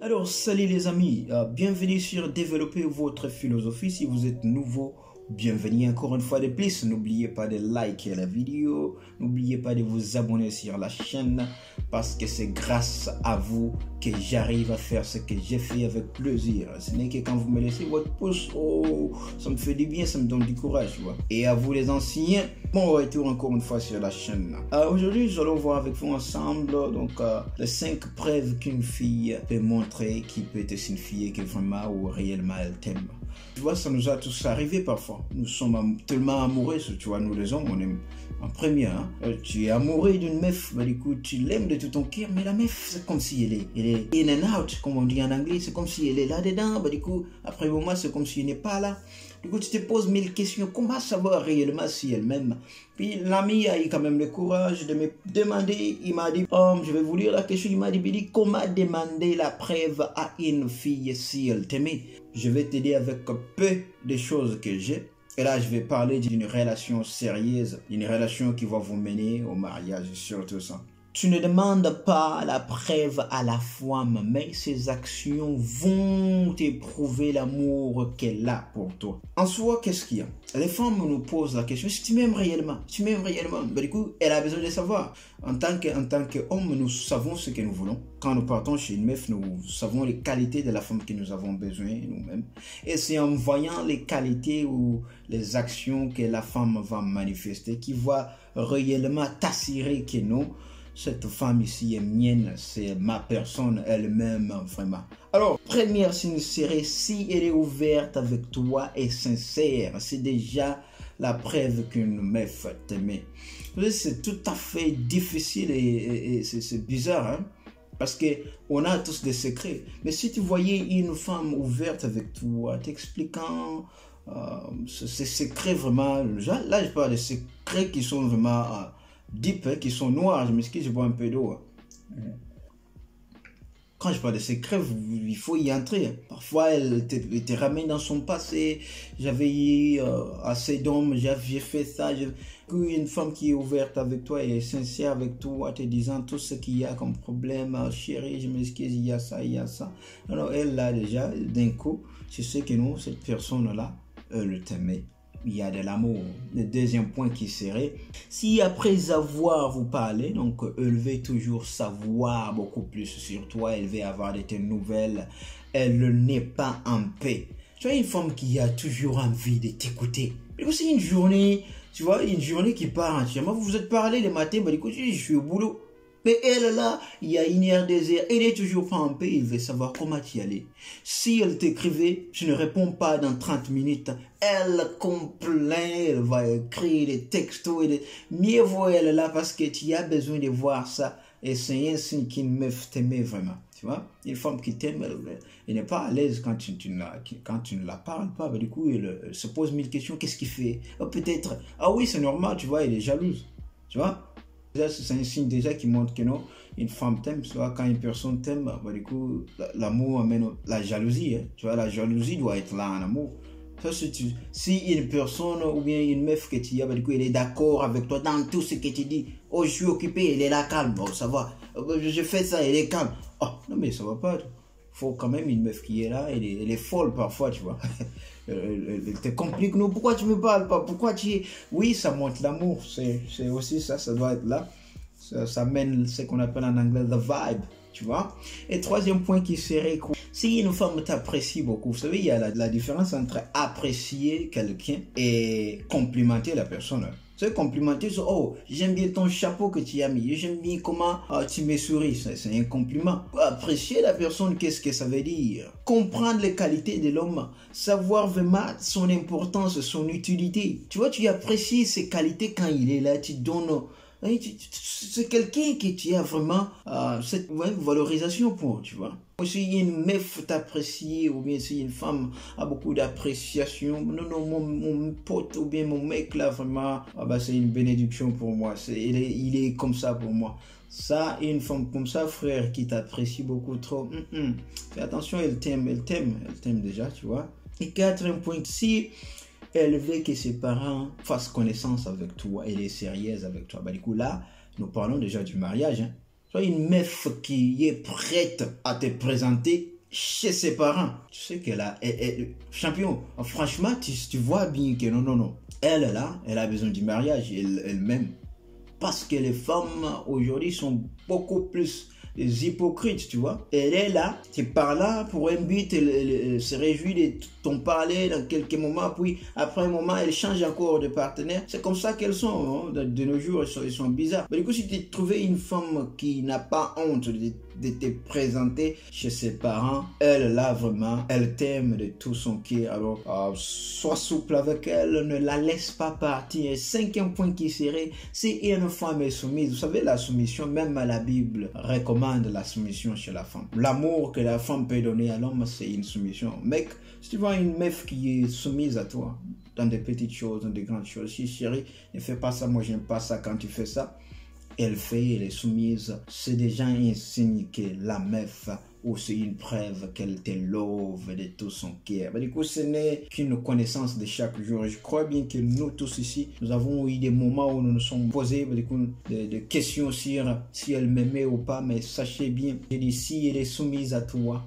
Alors, salut les amis, bienvenue sur Développer votre philosophie. Si vous êtes nouveau, bienvenue encore une fois de plus. N'oubliez pas de liker la vidéo, n'oubliez pas de vous abonner sur la chaîne parce que c'est grâce à vous que j'arrive à faire ce que j'ai fait avec plaisir. Ce n'est que quand vous me laissez votre pouce, oh, ça me fait du bien, ça me donne du courage, tu vois. Et à vous les anciens, bon retour encore une fois sur la chaîne. Aujourd'hui, nous allons voir avec vous ensemble les 5 preuves qu'une fille peut montrer qui peut te signifier que vraiment ou réellement elle t'aime. Tu vois, ça nous a tous arrivé parfois. Nous sommes tellement amoureux, tu vois, nous les hommes, on aime en premier. Hein. Tu es amoureux d'une meuf, bah, du coup, tu l'aimes de tout ton cœur, mais la meuf, c'est comme si elle est in and out, comme on dit en anglais, c'est comme si elle est là-dedans, bah, du coup, après un moment, c'est comme si elle n'est pas là. Du coup, tu te poses 1000 questions, comment savoir réellement si elle m'aime? Puis l'ami a eu quand même le courage de me demander, il m'a dit, je vais vous lire la question, il m'a dit, comment demander la preuve à une fille si elle t'aimait? Je vais t'aider avec peu de choses que j'ai. Et là, je vais parler d'une relation sérieuse, d'une relation qui va vous mener au mariage, surtout ça. Tu ne demandes pas la preuve à la femme, mais ses actions vont t'éprouver l'amour qu'elle a pour toi. En soi, qu'est-ce qu'il y a? Les femmes nous posent la question, si tu m'aimes réellement, ben, du coup, elle a besoin de savoir. En tant qu'homme, nous savons ce que nous voulons. Quand nous partons chez une meuf, nous savons les qualités de la femme que nous avons besoin nous-mêmes. Et c'est en voyant les qualités ou les actions que la femme va manifester qui va réellement t'assurer que non, cette femme ici est mienne, c'est ma personne elle-même, vraiment. Alors, première signe serait si elle est ouverte avec toi et sincère, c'est déjà la preuve qu'une meuf t'aime. C'est tout à fait difficile et c'est bizarre, hein? Parce qu'on a tous des secrets. Mais si tu voyais une femme ouverte avec toi, t'expliquant ces secrets vraiment, là je parle de secrets qui sont vraiment deep, hein, qui sont noirs, je m'excuse, je bois un peu d'eau. Quand je parle de secrets, il faut y entrer. Parfois, elle te ramène dans son passé. J'avais eu assez d'hommes, j'ai fait ça. Une femme qui est ouverte avec toi et sincère avec toi, te disant tout ce qu'il y a comme problème. Chérie, je m'excuse, il y a ça, il y a ça. Alors, elle, là, déjà, d'un coup, tu sais que non, cette personne-là, elle t'aimait. Il y a de l'amour. Le deuxième point qui serait, si après avoir vous parlé, donc elle veut toujours savoir beaucoup plus sur toi, elle veut avoir de tes nouvelles, elle n'est pas en paix. Tu vois, une femme qui a toujours envie de t'écouter. Mais aussi une journée, tu vois, une journée qui part entièrement. Vous vous êtes parlé le matin, bah écoute, je suis au boulot. Mais elle là, il y a 1 heure, 2 heures, elle n'est toujours pas en paix, il veut savoir comment tu y allais. Si elle t'écrivait, tu ne réponds pas dans 30 minutes, elle complaint, elle va écrire des textos, mieux vaut elle là parce que tu as besoin de voir ça. Et c'est un signe qu'une meuf t'aimait vraiment, tu vois. Une femme qui t'aime, elle n'est pas à l'aise quand tu ne la parles pas, bah, du coup, elle se pose 1000 questions, qu'est-ce qu'il fait? Peut-être, ah oui, c'est normal, tu vois, elle est jalouse, tu vois. C'est un signe déjà qui montre que non, une femme t'aime, tu vois, quand une personne t'aime, bah, du coup, l'amour amène la jalousie, hein, tu vois, la jalousie doit être là en amour. Ça, si une personne ou bien une meuf que tu as, bah, du coup, elle est d'accord avec toi dans tout ce que tu dis, oh, je suis occupé, elle est là calme, bon, ça va, je fais ça, elle est calme, oh, non, mais ça va pas, faut quand même une meuf qui est là, elle est folle parfois, tu vois. Elle te complique, non, pourquoi tu me parles pas, pourquoi tu es... Oui, ça montre l'amour, c'est aussi ça, ça doit être là. Ça mène ce qu'on appelle en anglais the vibe, tu vois. Et troisième point qui serait cool. Si une femme t'apprécie beaucoup, vous savez, il y a la différence entre apprécier quelqu'un et complimenter la personne. C'est complimenter, oh, j'aime bien ton chapeau que tu as mis, j'aime bien comment tu me souris, c'est un compliment. Apprécier la personne, qu'est-ce que ça veut dire? Comprendre les qualités de l'homme, savoir vraiment son importance, son utilité. Tu vois, tu apprécies ses qualités quand il est là, tu donnes... C'est quelqu'un qui tu as vraiment cette valorisation pour, tu vois. Si une meuf t'apprécie ou bien si une femme a beaucoup d'appréciation, non, mon pote ou bien mon mec là vraiment, c'est une bénédiction pour moi. Il est comme ça pour moi. Ça, une femme comme ça, frère, qui t'apprécie beaucoup trop, fais attention, elle t'aime déjà, tu vois. Et quatrième point, si elle veut que ses parents fassent connaissance avec toi, elle est sérieuse avec toi. Bah, du coup, là, nous parlons déjà du mariage. Hein. Sois une meuf qui est prête à te présenter chez ses parents. Tu sais qu'elle a... champion, franchement, tu vois bien que non. Elle, là, elle a besoin du mariage, elle-même. Parce que les femmes, aujourd'hui, sont beaucoup plus hypocrites, tu vois. Elle est là, tu par là pour un but, elle se réjouit de ton parler dans quelques moments, puis après un moment, elle change encore de partenaire. C'est comme ça qu'elles sont, hein. De nos jours, elles sont bizarres. Mais du coup, si tu trouves une femme qui n'a pas honte de te présenter chez ses parents, elle, là, vraiment, elle t'aime de tout son cœur. Alors, sois souple avec elle, ne la laisse pas partir. Et cinquième point qui serait, si une femme est soumise, vous savez, la soumission, même à la Bible, recommande la soumission chez la femme. L'amour que la femme peut donner à l'homme, c'est une soumission. Mec, si tu vois une meuf qui est soumise à toi, dans des petites choses, dans des grandes choses, si chérie, ne fais pas ça, moi j'aime pas ça quand tu fais ça, elle est soumise, c'est déjà un signe que la meuf, ou c'est une preuve qu'elle te love de tout son cœur. Du coup, ce n'est qu'une connaissance de chaque jour. Je crois bien que nous tous ici, nous avons eu des moments où nous nous sommes posés des questions sur si elle m'aimait ou pas, mais sachez bien, si elle est soumise à toi,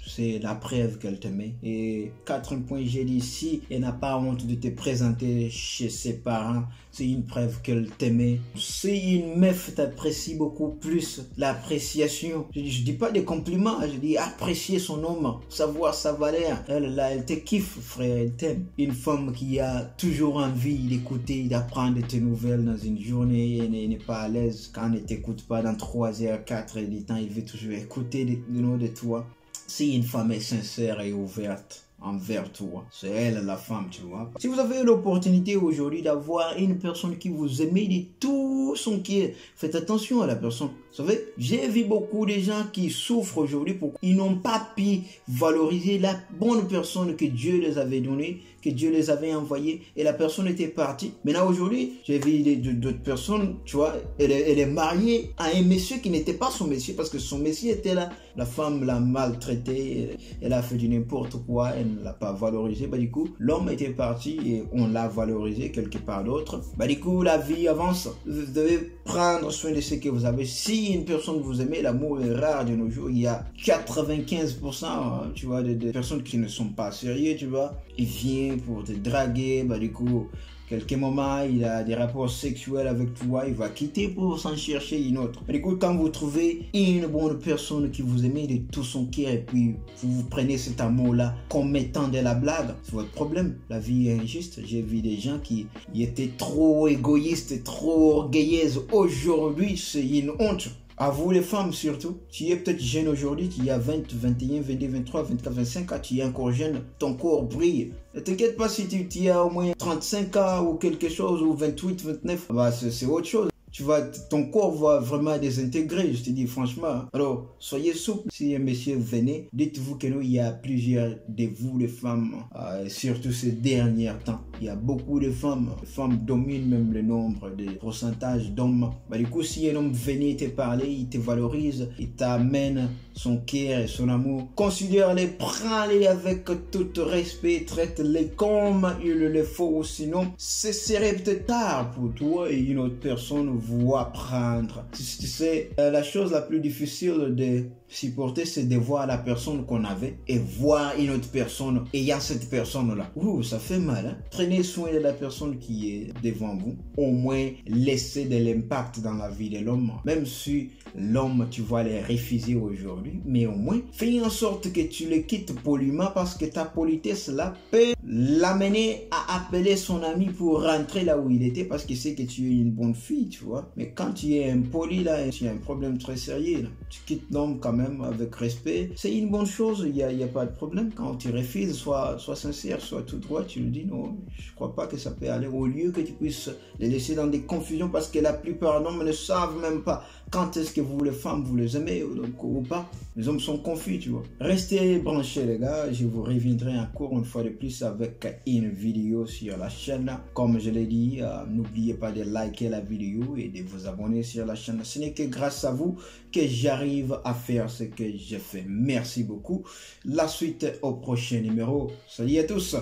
c'est la preuve qu'elle t'aimait. Et quatrième point, j'ai dit, si elle n'a pas honte de te présenter chez ses parents, c'est une preuve qu'elle t'aimait. Si une meuf t'apprécie beaucoup plus, l'appréciation, je dis pas des compliments, je dis apprécier son homme, savoir sa valeur. Elle, là, elle te kiffe, frère, elle t'aime. Une femme qui a toujours envie d'écouter, d'apprendre tes nouvelles dans une journée, elle n'est pas à l'aise quand elle ne t'écoute pas dans 3 heures, 4 heures du temps, il veut toujours écouter de toi. Si une femme est sincère et ouverte envers toi, c'est elle la femme, tu vois. Si vous avez l'opportunité aujourd'hui d'avoir une personne qui vous aime de tout son cœur, faites attention à la personne. Vous savez, j'ai vu beaucoup de gens qui souffrent aujourd'hui pour ils n'ont pas pu valoriser la bonne personne que Dieu les avait donnée, que Dieu les avait envoyée, et la personne était partie. Maintenant aujourd'hui, j'ai vu d'autres personnes, tu vois, elle est mariée à un monsieur qui n'était pas son monsieur parce que son monsieur était là. La femme l'a maltraité, elle a fait du n'importe quoi, elle ne l'a pas valorisé. Du coup, l'homme était parti et on l'a valorisé quelque part d'autre. Du coup, la vie avance. Vous devez prendre soin de ce que vous avez. Si une personne vous aimez, l'amour est rare de nos jours. Il y a 95%, tu vois, de personnes qui ne sont pas sérieux, tu vois. Il vient pour te draguer, du coup, quelques moments, il a des rapports sexuels avec toi, il va quitter pour s'en chercher une autre. Du coup, quand vous trouvez une bonne personne qui vous aime de tout son cœur et puis vous prenez cet amour-là comme étant de la blague, c'est votre problème. La vie est injuste. J'ai vu des gens qui étaient trop égoïstes, trop orgueilleuses. Aujourd'hui, c'est une honte. À vous les femmes surtout, tu es peut-être jeune aujourd'hui, tu as 20, 21, 22, 23, 24, 25 ans, tu es encore jeune, ton corps brille. Ne t'inquiète pas si tu as au moins 35 ans ou quelque chose, ou 28, 29, c'est autre chose. Ton corps va vraiment désintégrer, je te dis franchement. Alors, soyez souple. Si un monsieur venait, dites-vous que nous, il y a plusieurs de vous, les femmes, surtout ces derniers temps. Il y a beaucoup de femmes. Les femmes dominent même le nombre de pourcentage d'hommes. Du coup, si un homme venait te parler, il te valorise, il t'amène son cœur et son amour. Considère-les, prends-les avec tout respect, traite-les comme il le faut. Sinon, ce serait peut-être tard pour toi et une autre personne vous apprendre. Tu sais, la chose la plus difficile de supporter, c'est de voir la personne qu'on avait et voir une autre personne ayant cette personne-là. Ouh, ça fait mal, hein? Prenez soin de la personne qui est devant vous. Au moins, laissez de l'impact dans la vie de l'homme. Même si l'homme, tu vas les refuser aujourd'hui, mais au moins, fais en sorte que tu le quittes poliment parce que ta politesse là peut l'amener à appeler son ami pour rentrer là où il était parce qu'il sait que tu es une bonne fille, tu vois. Mais quand tu es impoli là, tu as un problème très sérieux là. Tu quittes l'homme quand même avec respect. C'est une bonne chose, il y a pas de problème. Quand tu refuses, sois sincère, sois tout droit, tu lui dis non, je crois pas que ça peut aller, au lieu que tu puisses les laisser dans des confusions parce que la plupart d'hommes ne savent même pas quand est-ce que vous les femmes vous les aimez ou pas. Les hommes sont confus, tu vois. Restez branchés les gars, je vous reviendrai encore une fois de plus avec une vidéo sur la chaîne. Comme je l'ai dit, n'oubliez pas de liker la vidéo et de vous abonner sur la chaîne. Ce n'est que grâce à vous que j'arrive à faire ce que je fais. Merci beaucoup. La suite au prochain numéro. Salut à tous.